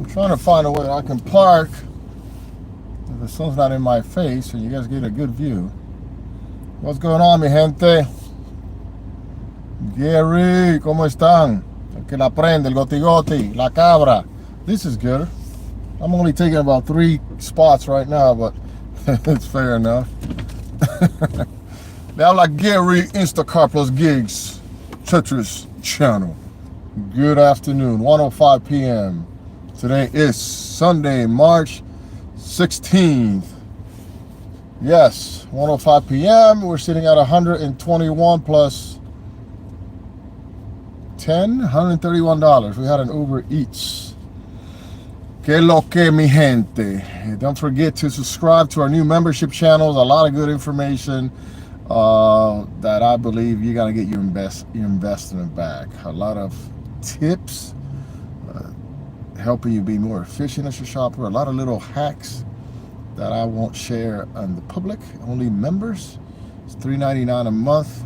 I'm trying to find a way that I can park if the sun's not in my face and you guys get a good view. What's going on, mi gente? Gary, ¿cómo están? El que la prende, el goti, la cabra. This is good. I'm only taking about 3 spots right now, but it's fair enough. They have like Gary Instacart plus gigs. Tetris channel. Good afternoon, 1:05 p.m. Today is Sunday, March 16th. Yes, 1:05 p.m. We're sitting at 121 plus 10, $131. We had an Uber Eats. Que lo que, mi gente. Don't forget to subscribe to our new membership channels. A lot of good information that I believe you're gonna get your investment back. A lot of tips helping you be more efficient as a shopper. A lot of little hacks that I won't share on the public. Only members. It's $3.99 a month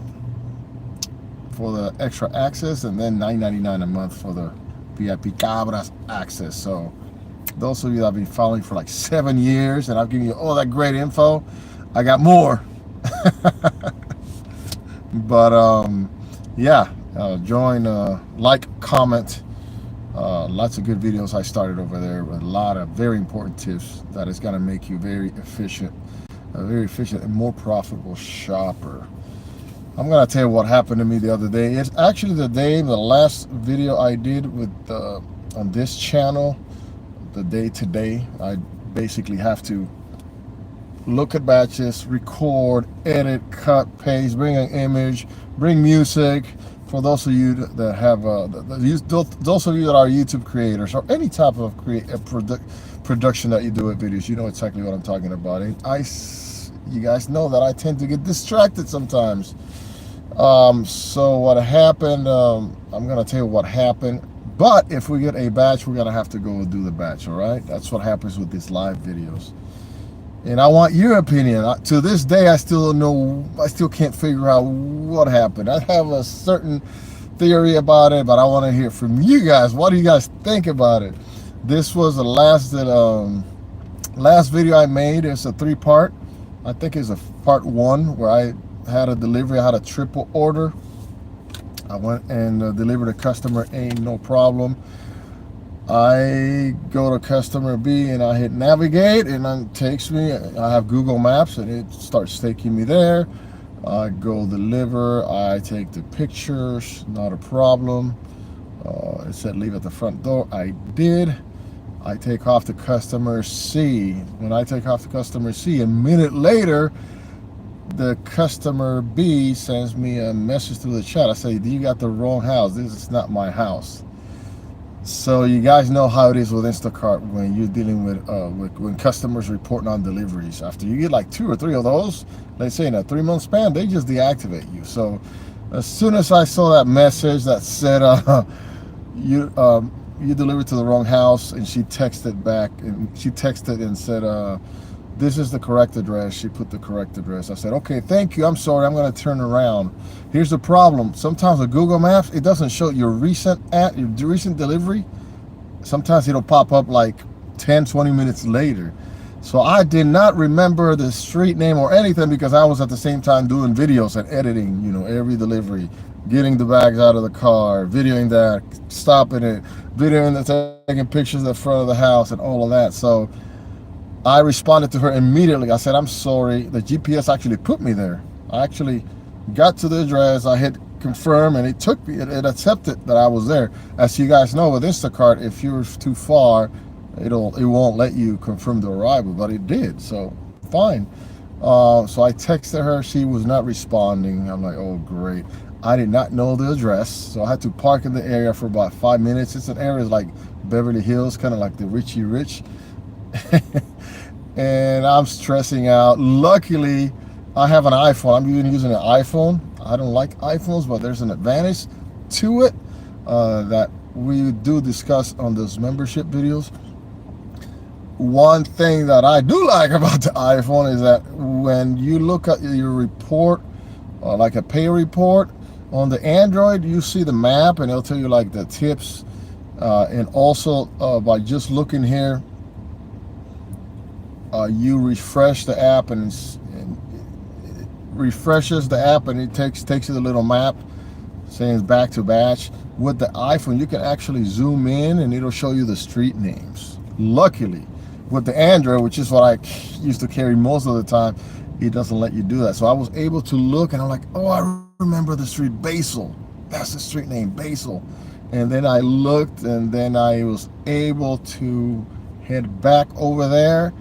for the extra access, and then $9.99 a month for the VIP Cabras access. So those of you that have been following for like 7 years, and I've given you all that great info, I got more. But yeah, join, like, comment. Lots of good videos I started over there with a lot of very important tips that is going to make you very efficient and more profitable shopper. I'm going to tell you what happened to me the other day. It's actually the last video I did with on this channel, the day today. I basically have to look at batches, record, edit, cut, paste, bring an image, bring music. For those of you that have, those of you that are YouTube creators or any type of production that you do with videos, you know exactly what I'm talking about. And you guys know that I tend to get distracted sometimes. So what happened? I'm gonna tell you what happened. But if we get a batch, we're gonna have to go do the batch. All right? That's what happens with these live videos. And I want your opinion. To this day, I still don't know. I still can't figure out what happened. I have a certain theory about it, but I want to hear from you guys. What do you guys think about it? This was the last video I made. It's a 3-part. I think it's a part 1 where I had a delivery. I had a triple order. I went and delivered a customer A, no problem. I go to customer B and I hit navigate, and it takes me. I have Google Maps and it starts taking me there. I go deliver. I take the pictures, not a problem. It said leave at the front door. I did. I take off to customer C. When I take off to customer C, a minute later, the customer B sends me a message through the chat. I say, you got the wrong house. This is not my house. So you guys know how it is with Instacart when you're dealing with when customers report non-deliveries. After you get like 2 or 3 of those, let's say in a 3-month span, they just deactivate you. So as soon as I saw that message that said you delivered to the wrong house, and she texted back, and she texted and said this is the correct address. She put the correct address. I said, okay, thank you. I'm sorry. I'm going to turn around. Here's the problem. Sometimes with Google Maps, it doesn't show your recent delivery. Sometimes it'll pop up like 10, 20 minutes later. So I did not remember the street name or anything because I was at the same time doing videos and editing, every delivery, getting the bags out of the car, videoing that, stopping it, videoing that, taking pictures of the front of the house and all of that. So I responded to her immediately. I said, I'm sorry. The GPS actually put me there. I actually got to the address. I hit confirm, and it accepted that I was there. As you guys know, with Instacart, if you're too far, it won't let you confirm the arrival, but it did. So fine. So I texted her. She was not responding. I'm like, oh, great. I did not know the address, so I had to park in the area for about 5 minutes. It's an area like Beverly Hills, kind of like the Richie Rich. And I'm stressing out. Luckily, I have an iPhone. I'm even using an iPhone. I don't like iPhones, but there's an advantage to it that we do discuss on those membership videos. One thing that I do like about the iPhone is that when you look at your report, like a pay report, on the Android, you see the map and it'll tell you like the tips And also by just looking here, you refresh the app, and it refreshes the app, and it takes you the little map saying it's back to batch. With the iPhone, you can actually zoom in and it'll show you the street names. Luckily, with the Android, which is what I used to carry most of the time, it doesn't let you do that. So I was able to look, and I'm like, oh, I remember the street, Basil. That's the street name, Basil. And then I looked, and then I was able to head back over there.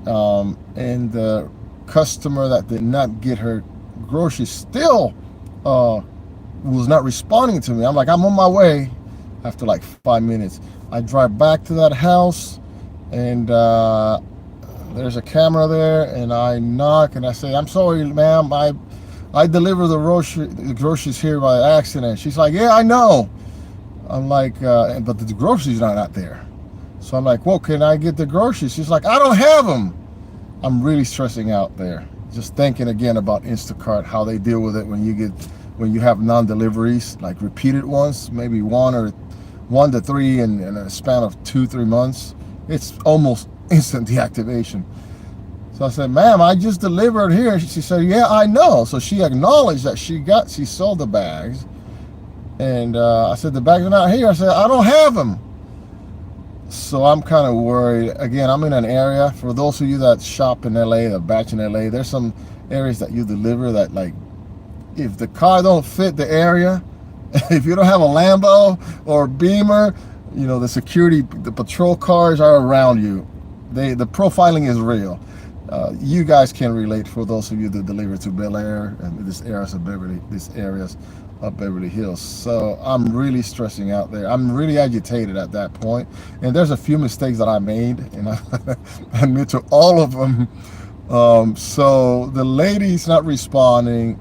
And the customer that did not get her groceries still was not responding to me. I'm like, I'm on my way. After like 5 minutes, I drive back to that house, and there's a camera there, and I knock, and I say, I'm sorry, ma'am, I deliver the groceries here by accident. She's like, yeah, I know. I'm like, but the groceries are not there. So I'm like, well, can I get the groceries? She's like, I don't have them. I'm really stressing out there. Just thinking again about Instacart, how they deal with it when you have non-deliveries, like repeated ones, maybe 1 to 3 in a span of 2-3 months. It's almost instant deactivation. So I said, ma'am, I just delivered here. She said, yeah, I know. So she acknowledged that she sold the bags. And I said, the bags are not here. I said, I don't have them. So I'm kind of worried. Again, I'm in an area, for those of you that shop in LA, that batch in LA, there's some areas that you deliver that, like, if the car don't fit the area, if you don't have a Lambo or a Beamer, the patrol cars are around you. The profiling is real. You guys can relate, for those of you that deliver to Bel Air and these areas of Beverly Hills. So I'm really stressing out there. I'm really agitated at that point. And there's a few mistakes that I made, and I admit to all of them. So the lady's not responding.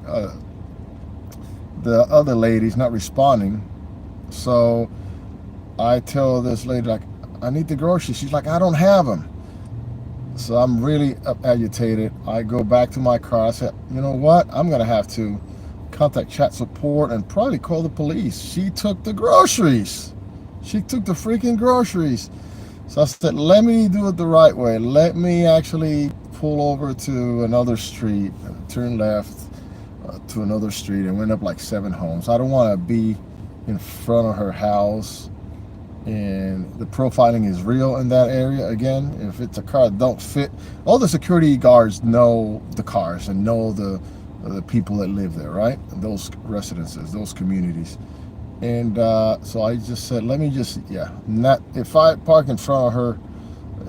The other lady's not responding. So I tell this lady, like, I need the groceries. She's like, I don't have them. So I'm really agitated. I go back to my car. I said, you know what? I'm going to have to contact chat support and probably call the police. She took the groceries. She took the freaking groceries. So I said, let me do it the right way. Let me actually pull over to another street, turn left to another street, and went up like 7 homes. I don't want to be in front of her house. And the profiling is real in that area. Again, if it's a car that don't fit, all the security guards know the cars and know the people that live there, right? And those residences, those communities. And so I just said, let me just, if I park in front of her,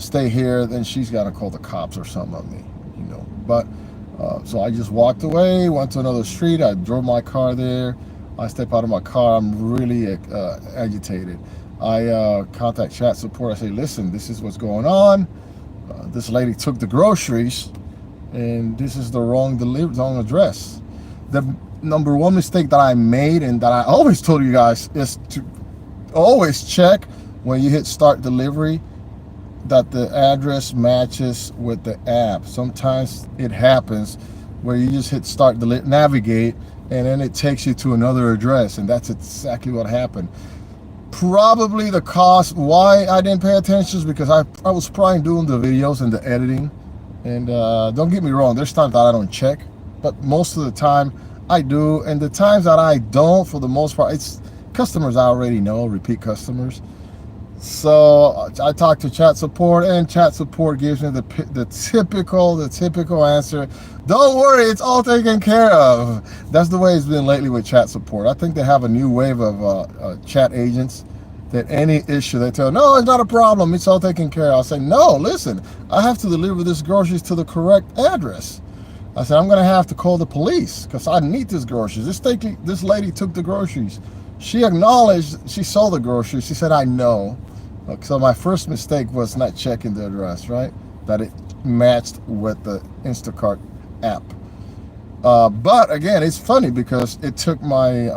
stay here, then she's gonna call the cops or something on me, But so I just walked away, went to another street. I drove my car there. I step out of my car. I'm really agitated. I contact chat support. I say, listen, this is what's going on. This lady took the groceries, and this is the wrong address. The number one mistake that I made, and that I always told you guys, is to always check when you hit start delivery that the address matches with the app. Sometimes it happens where you just hit start navigate, and then it takes you to another address, and that's exactly what happened. Probably the cost why I didn't pay attention is because I was probably doing the videos and the editing. And don't get me wrong, there's times that I don't check, but most of the time I do. And the times that I don't, for the most part, it's customers I already know, repeat customers. So I talk to chat support, and chat support gives me the typical answer. Don't worry, it's all taken care of. That's the way it's been lately with chat support. I think they have a new wave of chat agents that any issue they tell, no, it's not a problem, it's all taken care of. I'll say, no, listen, I have to deliver this groceries to the correct address. I said, I'm gonna have to call the police because I need these groceries. This lady took the groceries. She acknowledged she sold the groceries. She said, I know. So my first mistake was not checking the address, right? That it matched with the Instacart app. But again, it's funny because it took my,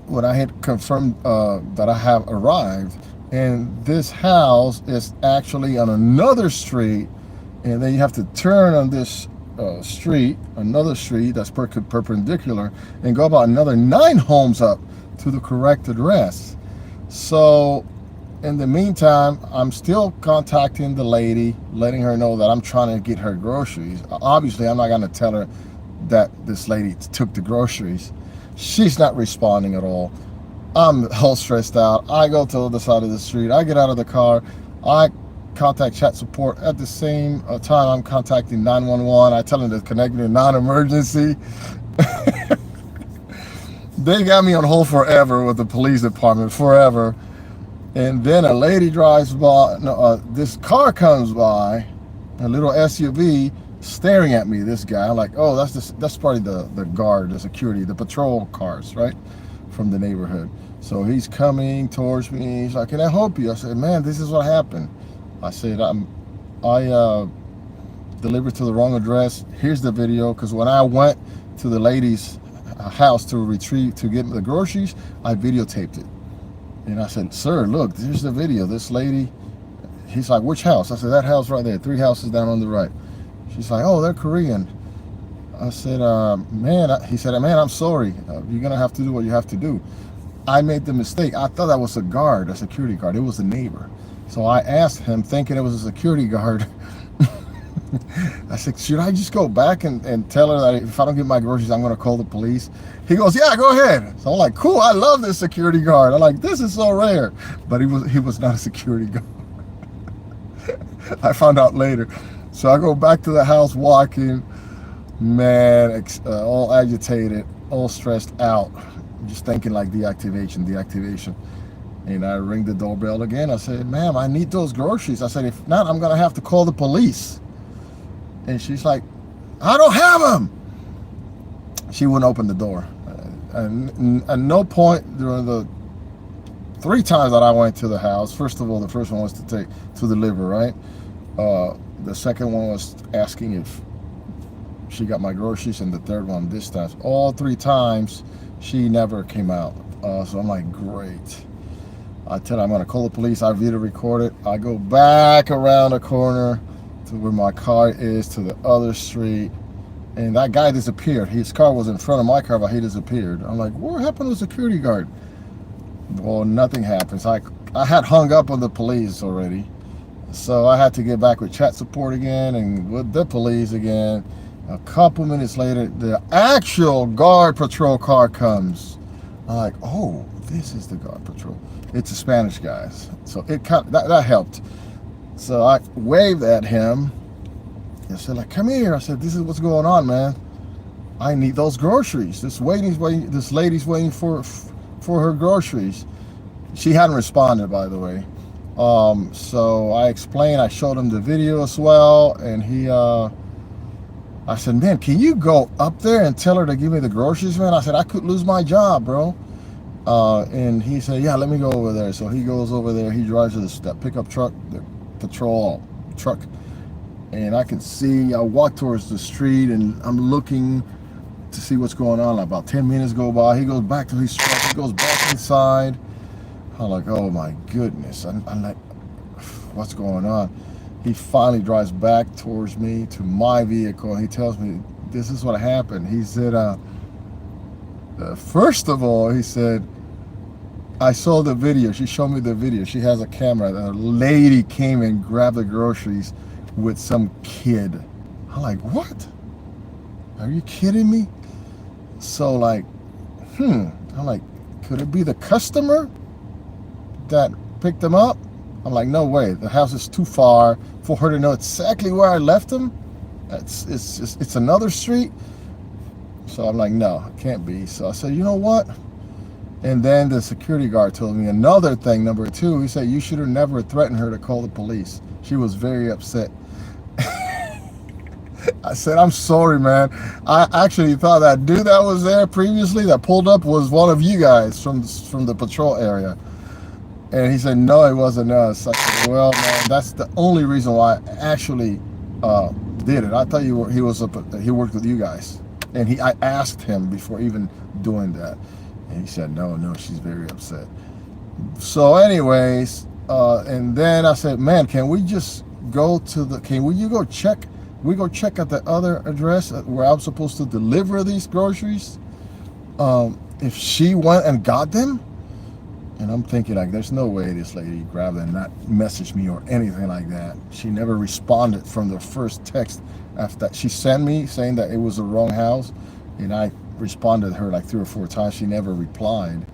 when I had confirmed that I have arrived, and this house is actually on another street, and then you have to turn on this street, another street that's perpendicular, and go about another 9 homes up to the correct address. So in the meantime, I'm still contacting the lady, letting her know that I'm trying to get her groceries. Obviously, I'm not going to tell her that this lady took the groceries. She's not responding at all. I'm all stressed out. I go to the other side of the street. I get out of the car. I contact chat support. At the same time, I'm contacting 911. I tell them to connect me to non-emergency. They got me on hold forever with the police department, forever. And then a lady drives by, this car comes by, a little SUV, staring at me, this guy. I'm like, oh, that's probably the guard, the security, the patrol cars, right, from the neighborhood. So he's coming towards me. He's like, can I help you? I said, man, this is what happened. I said, I delivered to the wrong address. Here's the video, because when I went to the lady's house to get the groceries, I videotaped it. And I said, sir, look, here's the video. This lady, he's like, which house? I said, that house right there, 3 houses down on the right. She's like, oh, they're Korean. I said, he said, man, I'm sorry. You're going to have to do what you have to do. I made the mistake. I thought that was a guard, a security guard. It was a neighbor. So I asked him, thinking it was a security guard. I said, should I just go back and tell her that if I don't get my groceries, I'm going to call the police? He goes, yeah, go ahead. So I'm like, cool, I love this security guard. I'm like, this is so rare. But he was not a security guard. I found out later. So I go back to the house walking, man, all agitated, all stressed out, just thinking like deactivation. And I ring the doorbell again. I said, ma'am, I need those groceries. I said, if not, I'm going to have to call the police. And she's like, I don't have them. She wouldn't open the door. And at no point during the 3 times that I went to the house, first of all, the first one was to deliver, right? The second one was asking if she got my groceries, and the third one this time. All 3 times, she never came out. So I'm like, great. I tell her I'm going to call the police. I video record it. I go back around the corner to where my car is, to the other street, and that guy disappeared. His car was in front of my car, but he disappeared. I'm like, what happened to the security guard? Well, nothing happens. I had hung up on the police already, so I had to get back with chat support again and with the police again. A couple minutes later, the actual guard patrol car comes. I'm like, oh, this is the guard patrol. It's a Spanish guy, so it that helped. So I waved at him. I said, like, come here. I said, this is what's going on, man. I need those groceries. This lady's waiting for her groceries. She hadn't responded, by the way. So I explained. I showed him the video as well, and I said, man, can you go up there and tell her to give me the groceries, man? I said, I could lose my job, bro. And he said, yeah, let me go over there. So he goes over there. He drives to that pickup truck, the patrol truck, and I can see. I walk towards the street, and I'm looking to see what's going on. About 10 minutes go by. He goes back to his truck. He goes back inside. I'm like, oh my goodness. I'm like, what's going on? He finally drives back towards me to my vehicle, and he tells me this is what happened. He said, first of all, he said, I saw the video. She showed me the video. She has a camera. A lady came and grabbed the groceries with some kid. I'm like, what? Are you kidding me? So like, I'm like, could it be the customer that picked them up? I'm like, no way. The house is too far for her to know exactly where I left them. It's another street. So I'm like, no, it can't be. So I said, you know what? And then the security guard told me another thing, number 2. He said, you should have never threatened her to call the police. She was very upset. I said, I'm sorry, man. I actually thought that dude that was there previously that pulled up was one of you guys from the patrol area. And he said, no, it wasn't us. I said, well, man, that's the only reason why I actually did it. I thought he worked with you guys. And I asked him before even doing that. And he said, no, she's very upset. So anyways, and then I said, man, can we just go to we go check at the other address where I'm supposed to deliver these groceries? If she went and got them? And I'm thinking, like, there's no way this lady grabbed and not messaged me or anything like that. She never responded from the first text after that. She sent me saying that it was the wrong house, and I responded to her like 3 or 4 times. She never replied.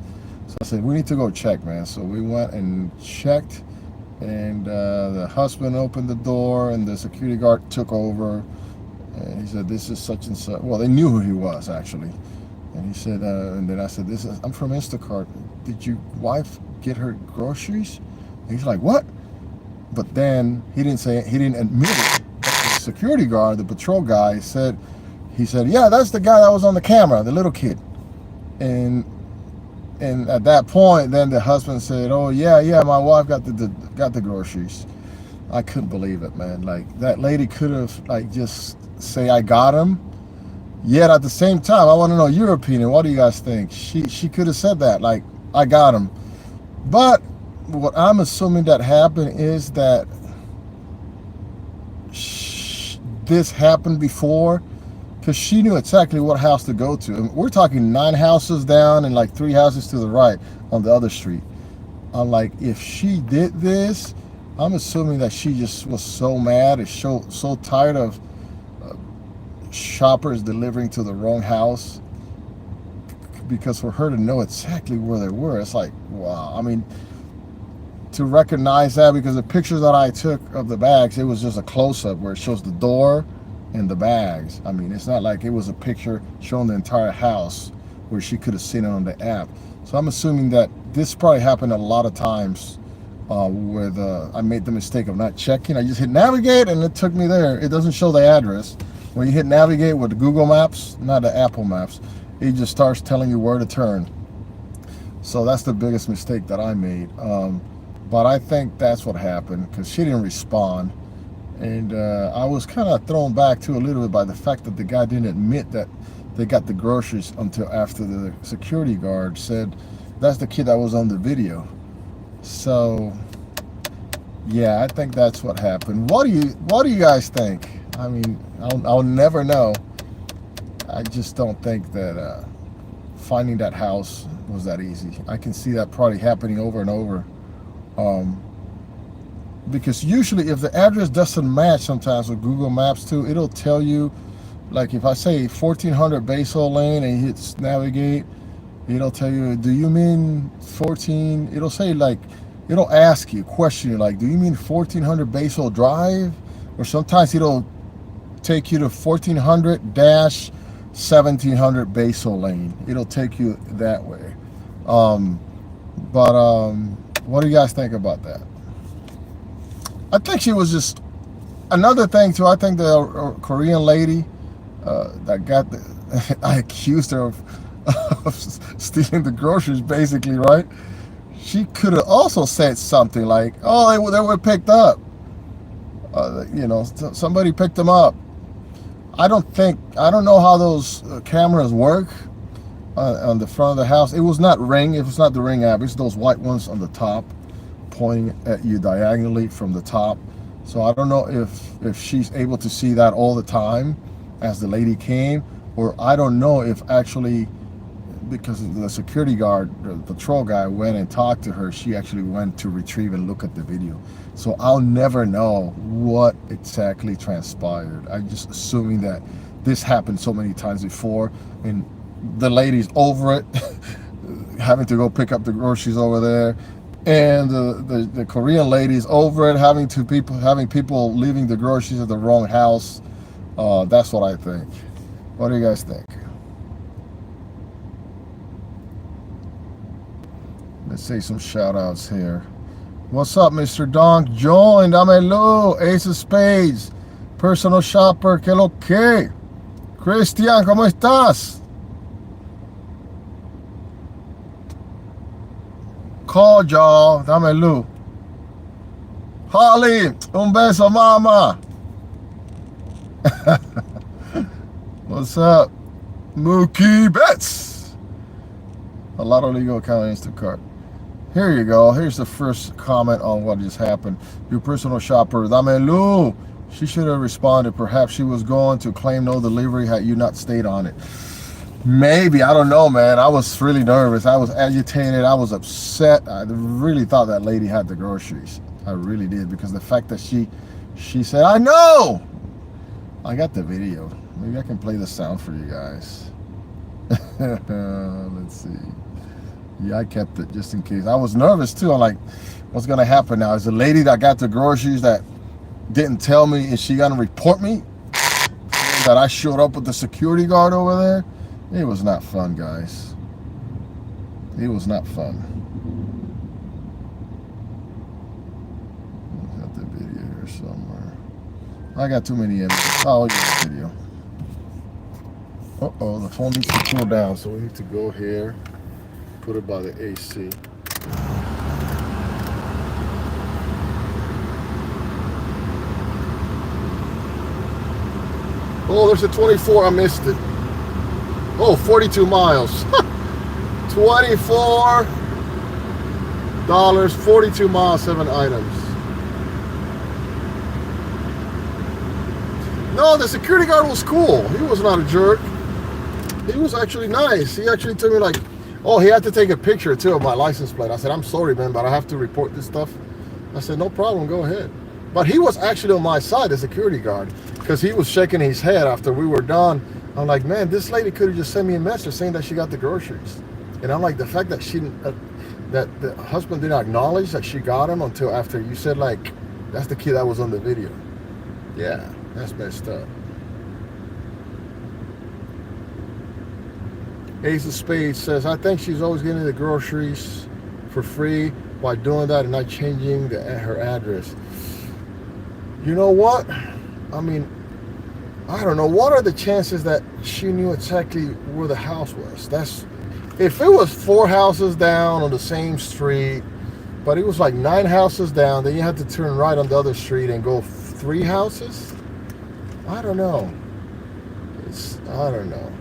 So I said, we need to go check, man. So we went and checked, and the husband opened the door, and the security guard took over. And he said, this is such and such. Well, they knew who he was, actually. And he said, and then I said, I'm from Instacart. Did your wife get her groceries? And he's like, what? But then he didn't admit it. But the security guard, the patrol guy, he said, yeah, that's the guy that was on the camera, the little kid. And at that point, then the husband said, oh, yeah, my wife got the groceries. I couldn't believe it, man. Like, that lady could have, like, just say, I got him. Yet at the same time, I want to know your opinion. What do you guys think? She could have said that, like, I got him. But what I'm assuming that happened is that this happened before, because she knew exactly what house to go to. And we're talking 9 houses down and like 3 houses to the right on the other street. I'm like, if she did this, I'm assuming that she just was so mad and so tired of shoppers delivering to the wrong house, because for her to know exactly where they were, it's like, wow. I mean, to recognize that, because the pictures that I took of the bags, it was just a close-up where it shows the door and the bags. I mean, it's not like it was a picture showing the entire house where she could have seen it on the app. So I'm assuming that this probably happened a lot of times with I made the mistake of not checking. I just hit navigate and it took me there. It doesn't show the address. When you hit navigate with the Google Maps, not the Apple Maps, it just starts telling you where to turn. So that's the biggest mistake that I made. But I think that's what happened, because she didn't respond. And I was kind of thrown back to a little bit by the fact that the guy didn't admit that they got the groceries until after the security guard said, that's the kid that was on the video. So yeah, I think that's what happened. What do you guys think? I mean, I'll never know. I just don't think that finding that house was that easy. I can see that probably happening over and over. Because usually if the address doesn't match sometimes with Google Maps too, it'll tell you, like if I say 1400 Basel Lane and you hit navigate, it'll tell you, do you mean 14? It'll say, like, it'll ask you, question you, like, do you mean 1400 Basel Drive? Or sometimes it'll take you to 1400-1700 Basel Lane. It'll take you that way. What do you guys think about that? I think she was just, another thing too, I think the Korean lady that got I accused her of stealing the groceries, basically, right? She could have also said something like, oh, they were picked up. Somebody picked them up. I don't know how those cameras work on the front of the house. It was not Ring. It was not the Ring app. It's those white ones on the top, pointing at you diagonally from the top. So I don't know if she's able to see that all the time as the lady came, or I don't know if actually, because the security guard, the patrol guy went and talked to her, she actually went to retrieve and look at the video. So I'll never know what exactly transpired. I'm just assuming that this happened so many times before, and the lady's over it, having to go pick up the groceries over there, and the Korean lady's over it, having people leaving the groceries at the wrong house. That's what I think. What do you guys think? Let's say some shout outs here. What's up, Mr. Donk? Join, dámelo. Ace of Spades. Personal Shopper, que lo que? Christian, ¿cómo estás? Call, y'all. Dámelo. Holly, un beso, mama. What's up? Mookie Betts. A lot of legal account Instacart. Here you go. Here's the first comment on what just happened. Your personal shopper, Damelu. She should have responded. Perhaps she was going to claim no delivery had you not stayed on it. Maybe, I don't know, man. I was really nervous. I was agitated. I was upset. I really thought that lady had the groceries. I really did, because the fact that she said, "I know." I got the video. Maybe I can play the sound for you guys. Let's see. Yeah, I kept it just in case. I was nervous too. I'm like, what's gonna happen now? Is the lady that got the groceries that didn't tell me, is she gonna report me that I showed up with the security guard over there? It was not fun, guys. It was not fun. I got the video here somewhere. I got too many images. Oh, look at the video. Uh-oh, the phone needs to cool down, so we need to go here, put it by the AC. Oh, there's a 24. I missed it. Oh, 42 miles. $24, 42 miles, 7 items. No, the security guard was cool. He was not a jerk. He was actually nice. He actually took me like, oh, he had to take a picture too of my license plate. I said, "I'm sorry, man, but I have to report this stuff." I said, "No problem, go ahead." But he was actually on my side, the security guard, because he was shaking his head after we were done. I'm like, man, this lady could have just sent me a message saying that she got the groceries. And I'm like, the fact that that the husband didn't acknowledge that she got them until after you said, like, that's the kid that was on the video. Yeah, that's messed up. Ace of Spades says, I think she's always getting the groceries for free by doing that and not changing her address. You know what? I mean, I don't know. What are the chances that she knew exactly where the house was? If it was 4 houses down on the same street, but it was like 9 houses down, then you had to turn right on the other street and go 3 houses? I don't know. I don't know.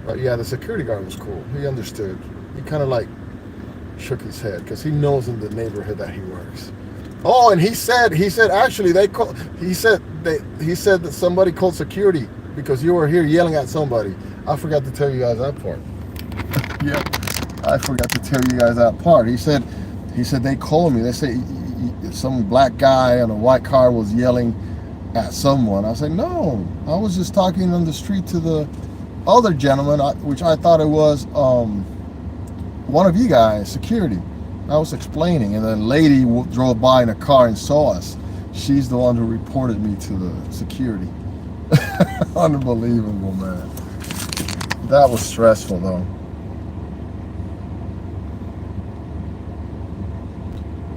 But yeah, the security guard was cool. He understood. He kind of like shook his head because he knows in the neighborhood that he works. Oh, and he said actually he said that somebody called security because you were here yelling at somebody. I forgot to tell you guys that part. Yeah, I forgot to tell you guys that part. He said they called me. They say some black guy in a white car was yelling at someone. I said, no, I was just talking on the street to the other gentleman, which I thought it was one of you guys, security. I was explaining, and then a lady drove by in a car and saw us. She's the one who reported me to the security. Unbelievable, man. That was stressful, though.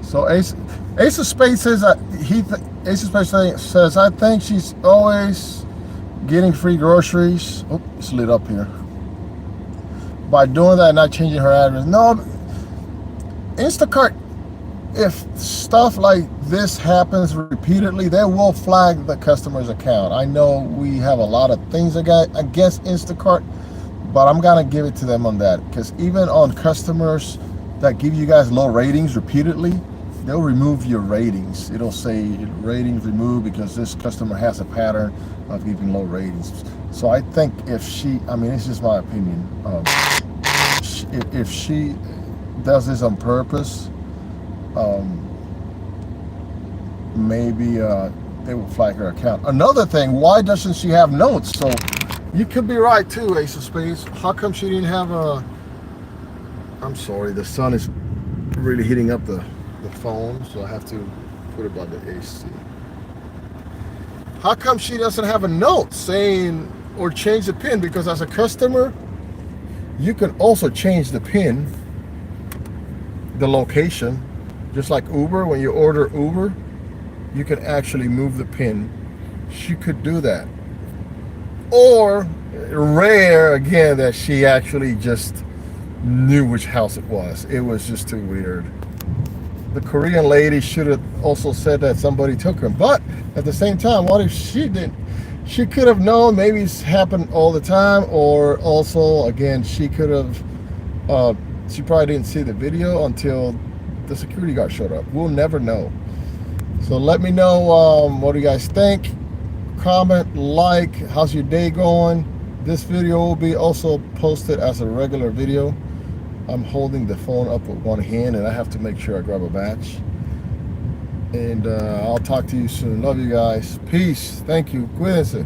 So Ace of Spades says Ace of Spades says, I think she's always getting free groceries. Oh, it's lit up here. By doing that and not changing her address. No, Instacart, if stuff like this happens repeatedly, they will flag the customer's account. I know we have a lot of things against Instacart, but I'm gonna give it to them on that, because even on customers that give you guys low ratings repeatedly, they'll remove your ratings. It'll say ratings removed because this customer has a pattern of giving low ratings. So I think if she, I mean, it's just my opinion, if she does this on purpose, maybe they will flag her account. Another thing, why doesn't she have notes? So you could be right too, Ace of Spades. How come she didn't have a, I'm sorry, the sun is really heating up the phone, so I have to put it by the AC. How come she doesn't have a note saying or change the PIN? Because as a customer, you can also change the PIN, the location, just like Uber. When you order Uber, you can actually move the PIN. She could do that. Or rare again that she actually just knew which house it was. It was just too weird. The Korean lady should have also said that somebody took her. But at the same time, what if she didn't? She could have known. Maybe it's happened all the time. Or also, again, she could have, she probably didn't see the video until the security guard showed up. We'll never know. So let me know what do you guys think. Comment, like, how's your day going? This video will be also posted as a regular video. I'm holding the phone up with one hand and I have to make sure I grab a batch. And I'll talk to you soon. Love you guys. Peace. Thank you. Cuídense.